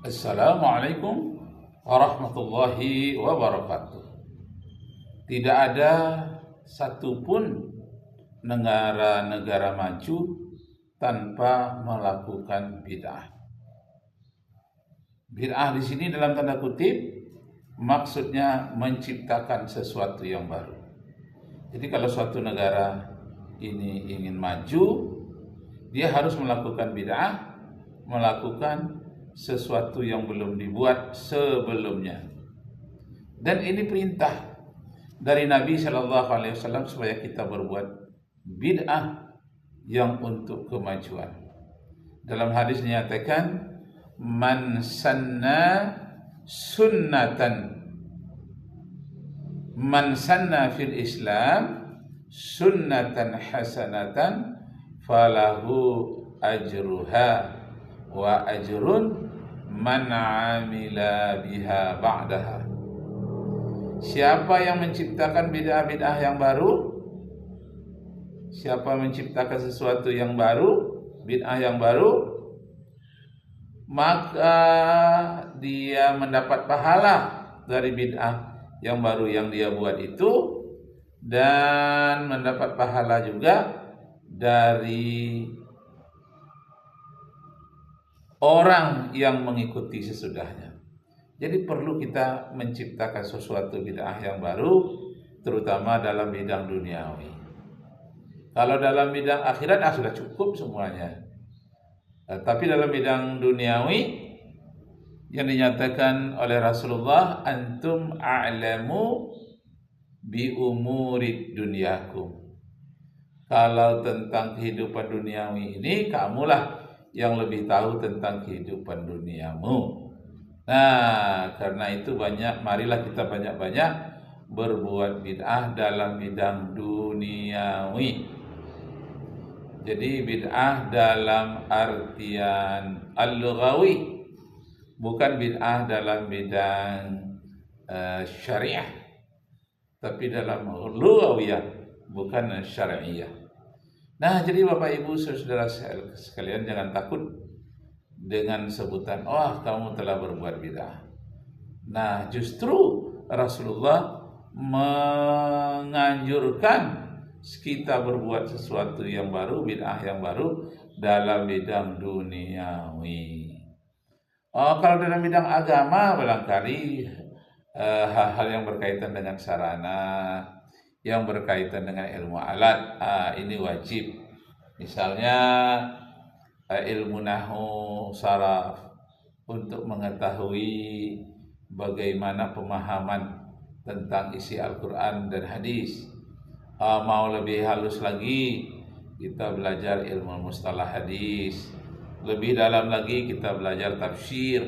Assalamualaikum warahmatullahi wabarakatuh. Tidak ada satupun negara-negara maju tanpa melakukan bid'ah. Bid'ah di sini dalam tanda kutip maksudnya menciptakan sesuatu yang baru. Jadi kalau suatu negara ini ingin maju, dia harus melakukan bid'ah, melakukan sesuatu yang belum dibuat sebelumnya. Dan ini perintah dari Nabi Shallallahu Alaihi Wasallam supaya kita berbuat bid'ah yang untuk kemajuan. Dalam hadis dinyatakan, man sanna fil Islam sunnatan hasanatan falahu ajruha wa ajrun man amila biha ba'daha. Siapa yang menciptakan bid'ah-bid'ah yang baru, siapa menciptakan sesuatu yang baru, bid'ah yang baru, maka dia mendapat pahala dari bid'ah yang baru yang dia buat itu, dan mendapat pahala juga dari orang yang mengikuti sesudahnya. Jadi perlu kita menciptakan sesuatu bid'ah yang baru, terutama dalam bidang duniawi. Kalau dalam bidang akhirat sudah cukup semuanya. Tapi dalam bidang duniawi yang dinyatakan oleh Rasulullah, antum a'lamu bi umurid dunyakum. Kalau tentang kehidupan duniawi ini, kamulah yang lebih tahu tentang kehidupan duniamu. Nah, karena itu marilah kita banyak-banyak berbuat bid'ah dalam bidang duniawi. Jadi bid'ah dalam artian al-lughawi, bukan bid'ah dalam bidang syariah, tapi dalam lughawiyah, bukan syariah. Nah, jadi Bapak Ibu saudara sekalian, jangan takut dengan sebutan, "Oh, kamu telah berbuat bid'ah." Nah, justru Rasulullah menganjurkan kita berbuat sesuatu yang baru, bid'ah yang baru dalam bidang duniawi. Kalau dalam bidang agama barangkali hal-hal yang berkaitan dengan sarana, yang berkaitan dengan ilmu alat, ini wajib. Misalnya ilmu nahwu, saraf, untuk mengetahui bagaimana pemahaman tentang isi Al-Quran dan hadis. Mau lebih halus lagi, kita belajar ilmu mustalah hadis. Lebih dalam lagi kita belajar tafsir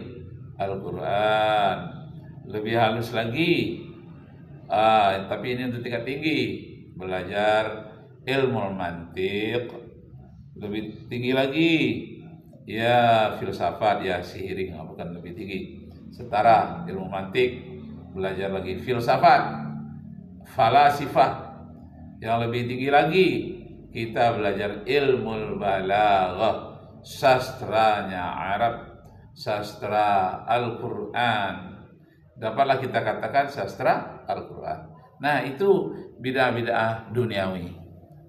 Al-Quran. Lebih halus lagi, tapi ini untuk tingkat tinggi, belajar ilmu mantiq. Lebih tinggi lagi, ya filsafat, ya seiring, bukan lebih tinggi, setara ilmu mantiq, belajar lagi filsafat, falasifah. Yang lebih tinggi lagi, kita belajar ilmu balaghah, sastranya Arab, sastra Al-Quran. Dapatlah kita katakan sastra Al-Quran. Nah, itu bid'ah-bid'ah duniawi,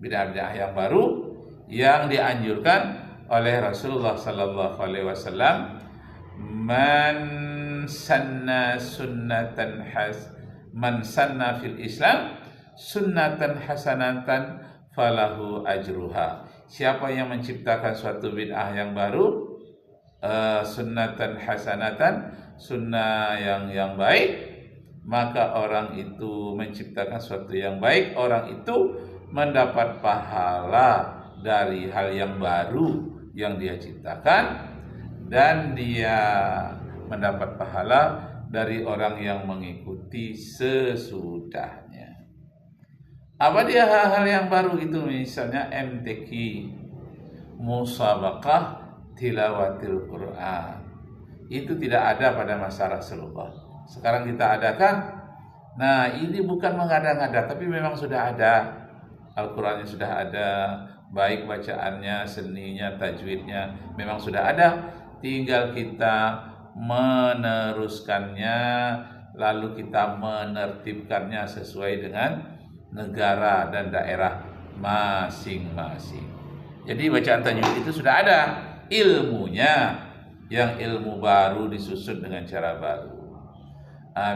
bid'ah-bid'ah yang baru yang dianjurkan oleh Rasulullah sallallahu alaihi wasallam. Man sanna fil Islam sunnatan hasanatan falahu ajruha. Siapa yang menciptakan suatu bid'ah yang baru, sunnatan hasanatan, sunnah yang baik, maka orang itu menciptakan suatu yang baik, orang itu mendapat pahala dari hal yang baru yang dia ciptakan, dan dia mendapat pahala dari orang yang mengikuti sesudahnya. Apa dia hal-hal yang baru itu? Misalnya MTQ, musabaqah tilawatil Quran. Itu tidak ada pada masa Rasulullah. Sekarang kita adakan. Nah, ini bukan mengada-ngada, tapi memang sudah ada. Al-Qurannya sudah ada, baik bacaannya, seninya, tajwidnya, memang sudah ada. Tinggal kita meneruskannya, lalu kita menertibkannya sesuai dengan negara dan daerah masing-masing. Jadi bacaan tajwid itu sudah ada ilmunya, yang ilmu baru disusun dengan cara baru.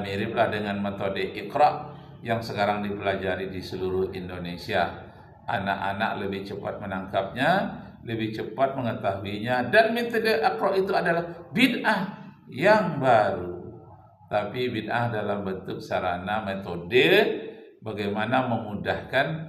Miriplah dengan metode Iqra yang sekarang dipelajari di seluruh Indonesia. Anak-anak lebih cepat menangkapnya, lebih cepat mengetahuinya, dan metode Iqra itu adalah bid'ah yang baru. Tapi bid'ah dalam bentuk sarana metode bagaimana memudahkan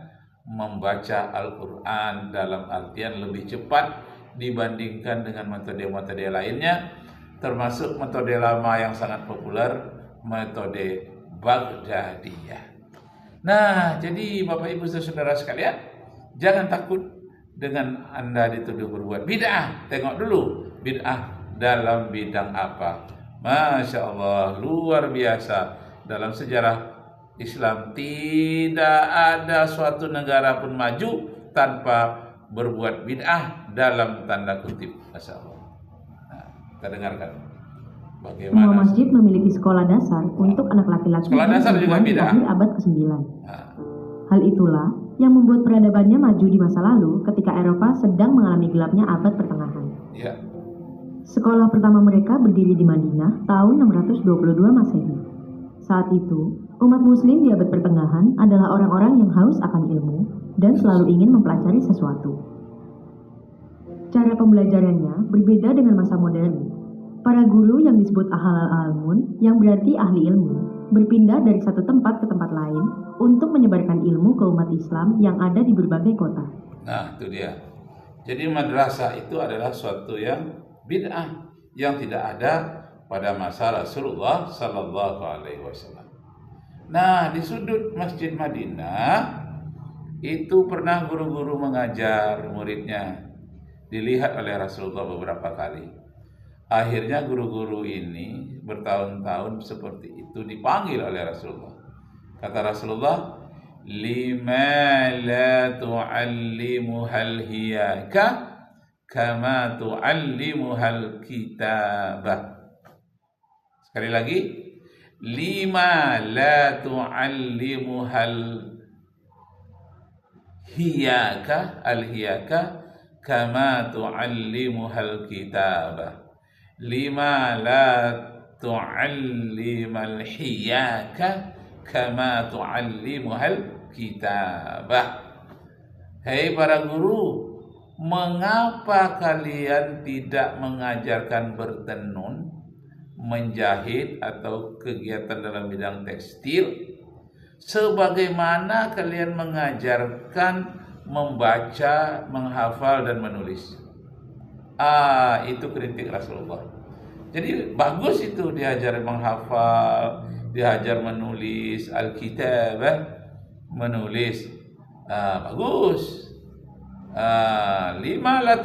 membaca Al-Quran dalam artian lebih cepat dibandingkan dengan metode-metode lainnya, termasuk metode lama yang sangat populer, metode Baghdadiyah. Nah, jadi Bapak Ibu Saudara sekalian, jangan takut dengan Anda dituduh berbuat bid'ah. Tengok dulu bid'ah dalam bidang apa. Masya Allah, luar biasa. Dalam sejarah Islam tidak ada suatu negara pun maju tanpa berbuat bid'ah dalam tanda kutip. Masya Allah. Nah, kita dengarkan bagaimana semua masjid memiliki sekolah dasar untuk anak laki-laki sekolah dasar juga di bid'ah. akhir abad ke-9. Hal itulah yang membuat peradabannya maju di masa lalu ketika Eropa sedang mengalami gelapnya abad pertengahan. Ya. Sekolah pertama mereka berdiri di Madinah tahun 622 Masehi. Saat itu, umat muslim di abad pertengahan adalah orang-orang yang haus akan ilmu dan selalu ingin mempelajari sesuatu. Cara pembelajarannya berbeda dengan masa modern. Para guru yang disebut ahlal almun, yang berarti ahli ilmu, berpindah dari satu tempat ke tempat lain untuk menyebarkan ilmu ke umat Islam yang ada di berbagai kota. Nah, itu dia. Jadi madrasah itu adalah suatu yang bid'ah yang tidak ada pada masa Rasulullah Sallallahu Alaihi Wasallam. Nah, di sudut Masjid Madinah itu pernah guru-guru mengajar muridnya, dilihat oleh Rasulullah beberapa kali. Akhirnya guru-guru ini bertahun-tahun seperti itu dipanggil oleh Rasulullah. Kata Rasulullah, lima la tu'allimuhal hiyaka kama tu'allimuhal kitabah. Sekali lagi, lima la tu'allimuhal hiyaka, al-hiyaka kama tu'allimuhal kitabah. Lima la tu'allimal hiyaka kama tu'allimuhal kitabah. Hei para guru, mengapa kalian tidak mengajarkan bertenun, menjahit atau kegiatan dalam bidang tekstil sebagaimana kalian mengajarkan membaca, menghafal dan menulis? Itu kritik Rasulullah. Jadi bagus itu diajar menghafal, diajar menulis Alkitabah, menulis. Bagus. Lima la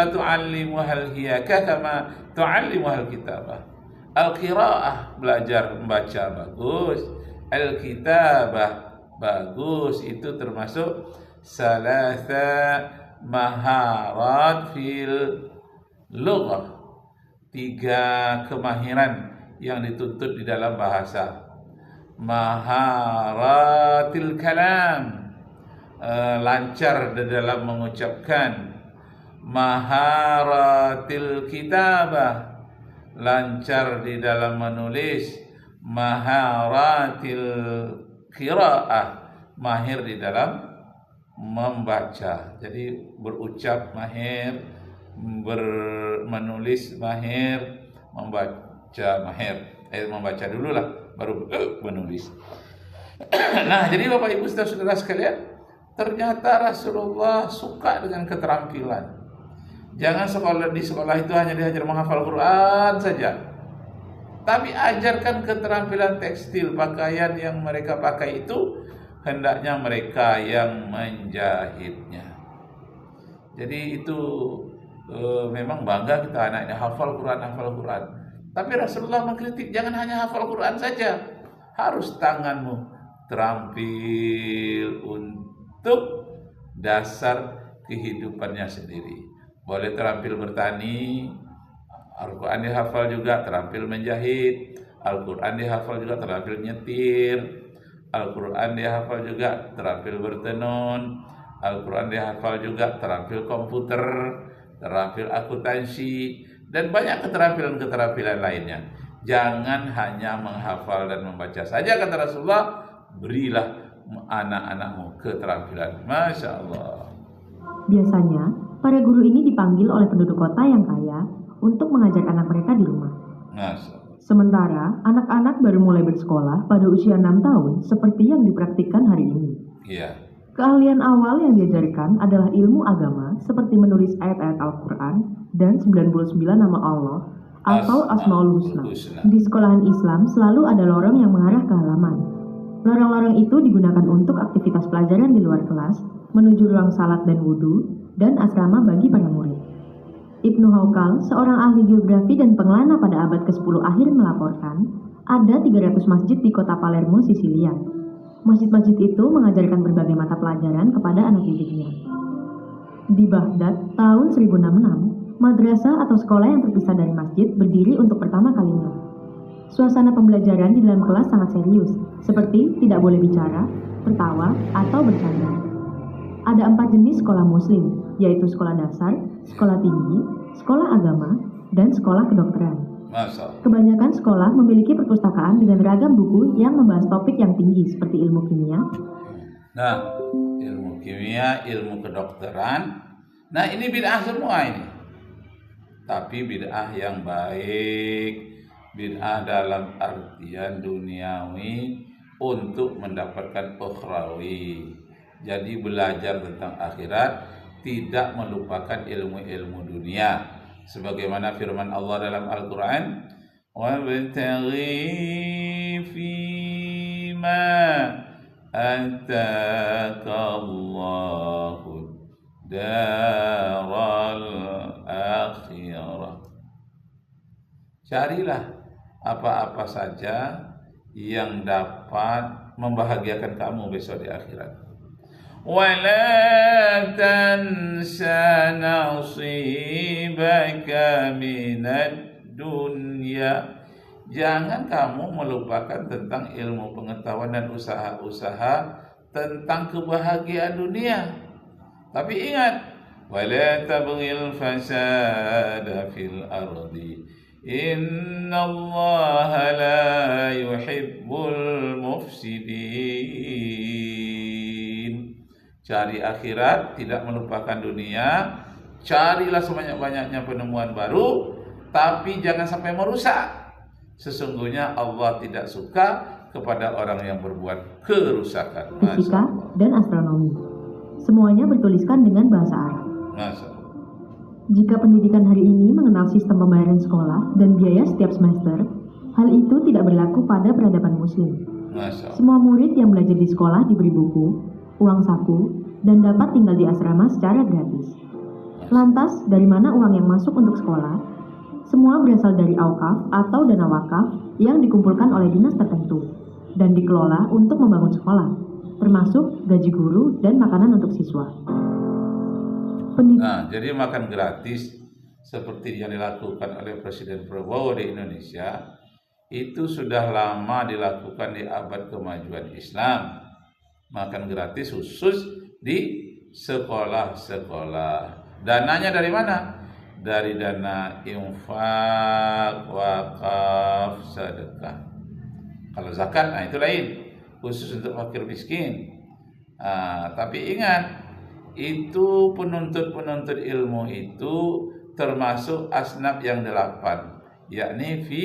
tu'allimuhal hiyaka kama tu'allimuhal kitabah. Al-qiraah, belajar membaca, bagus. Al-kitabah, bagus. Itu termasuk salasa maharat fil lughah, 3 kemahiran yang dituntut di dalam bahasa. Maharatil kalam, lancar di dalam mengucapkan. Maharatil kitabah, lancar di dalam menulis. Maharatil qiraah, mahir di dalam membaca. Jadi berucap mahir, menulis mahir, membaca mahir. Membaca dulu lah, baru menulis. Nah, jadi Bapak Ibu saudara sekalian, ternyata Rasulullah suka dengan keterampilan. Jangan di sekolah itu hanya diajar menghafal Quran saja, tapi ajarkan keterampilan tekstil. Pakaian yang mereka pakai itu hendaknya mereka yang menjahitnya. Jadi itu memang bangga kita anaknya hafal Quran. Tapi Rasulullah mengkritik, jangan hanya hafal Quran saja, harus tanganmu terampil untuk dasar kehidupannya sendiri. Boleh terampil bertani, Al-Quran dihafal juga, terampil menjahit. Al-Quran dihafal juga, terampil nyetir. Al-Quran dihafal juga, terampil bertenun. Al-Quran dihafal juga, terampil komputer, terampil akuntansi, dan banyak keterampilan-keterampilan lainnya. Jangan hanya menghafal dan membaca saja, kata Rasulullah, berilah anak-anakmu keterampilan. Masya Allah. Biasanya, para guru ini dipanggil oleh penduduk kota yang kaya untuk mengajar anak mereka di rumah. Masya Allah. Sementara, anak-anak baru mulai bersekolah pada usia 6 tahun seperti yang dipraktikkan hari ini. Iya. Keahlian awal yang diajarkan adalah ilmu agama seperti menulis ayat-ayat Al-Quran dan 99 nama Allah atau Asmaul Husna. Di sekolahan Islam selalu ada lorong yang mengarah ke halaman. Lorong-lorong itu digunakan untuk aktivitas pelajaran di luar kelas, menuju ruang salat dan wudhu, dan asrama bagi para murid. Ibnu Haukal, seorang ahli geografi dan pengelana pada abad ke-10 akhir melaporkan, ada 300 masjid di kota Palermo, Sisilia. Masjid-masjid itu mengajarkan berbagai mata pelajaran kepada anak didiknya. Di Baghdad, tahun 1066, madrasah atau sekolah yang terpisah dari masjid berdiri untuk pertama kalinya. Suasana pembelajaran di dalam kelas sangat serius, seperti tidak boleh bicara, tertawa, atau bercanda. Ada 4 jenis sekolah muslim, yaitu sekolah dasar, sekolah tinggi, sekolah agama, dan sekolah kedokteran. Kebanyakan sekolah memiliki perpustakaan dengan ragam buku yang membahas topik yang tinggi seperti ilmu kimia. Nah, ilmu kimia, ilmu kedokteran. Nah, ini bid'ah semua ini. Tapi bid'ah yang baik. Bid'ah dalam artian duniawi untuk mendapatkan ukhrawi. Jadi belajar tentang akhirat, tidak melupakan ilmu-ilmu dunia. Sebagaimana firman Allah dalam Al-Quran, وَابْتَغِي فِيمَا آتَاكَ اللَّهُ الدَّارَ الْآخِرَةَ. Carilah apa-apa saja yang dapat membahagiakan kamu besok di akhirat. وَلَا تَنْسَ نَصِيبَكَ مِنَ الدُّنْيَا. Jangan kamu melupakan tentang ilmu pengetahuan dan usaha-usaha tentang kebahagiaan dunia. Tapi ingat, وَلَا تَبْغِي الْفَسَادَ فِي الْأَرْضِ إِنَّ اللَّهَ لَا يُحِبُّ الْمُفْسِدِينَ. Cari akhirat, tidak melupakan dunia. Carilah sebanyak-banyaknya penemuan baru, tapi jangan sampai merusak. Sesungguhnya Allah tidak suka kepada orang yang berbuat kerusakan. Fisika dan astronomi, semuanya bertuliskan dengan bahasa Arab. Jika pendidikan hari ini mengenal sistem pembayaran sekolah dan biaya setiap semester, hal itu tidak berlaku pada peradaban muslim. Semua murid yang belajar di sekolah diberi buku, uang saku, dan dapat tinggal di asrama secara gratis. Lantas, dari mana uang yang masuk untuk sekolah? Semua berasal dari aukaf atau dana wakaf yang dikumpulkan oleh dinas tertentu dan dikelola untuk membangun sekolah, termasuk gaji guru dan makanan untuk siswa. Nah, jadi makan gratis seperti yang dilakukan oleh Presiden Prabowo di Indonesia itu sudah lama dilakukan di abad kemajuan Islam. Makan gratis khusus di sekolah-sekolah. Dananya dari mana? Dari dana infak, wakaf, sedekah. Kalau zakat, nah itu lain, khusus untuk fakir miskin. Tapi ingat, itu penuntut-penuntut ilmu itu termasuk asnaf yang 8, yakni fi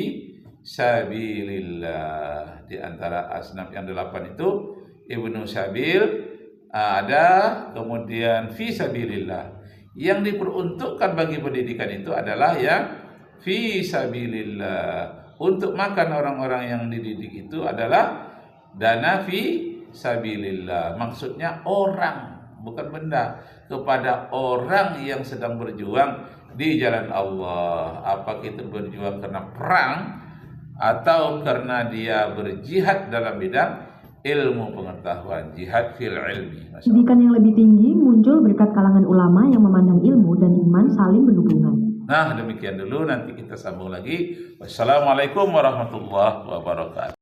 sabilillah. Di antara asnaf yang 8 itu Ibnu Sabil ada, kemudian fi sabilillah. Yang diperuntukkan bagi pendidikan itu adalah yang fi sabilillah. Untuk makan orang-orang yang dididik itu adalah dana fi sabilillah. Maksudnya orang, bukan benda, kepada orang yang sedang berjuang di jalan Allah. Apakah itu berjuang karena perang atau karena dia berjihad dalam bidang ilmu pengetahuan, jihad fil ilmi. Pendidikan yang lebih tinggi muncul berkat kalangan ulama yang memandang ilmu dan iman saling berhubungan. Nah, demikian dulu, nanti kita sambung lagi. Wassalamualaikum warahmatullahi wabarakatuh.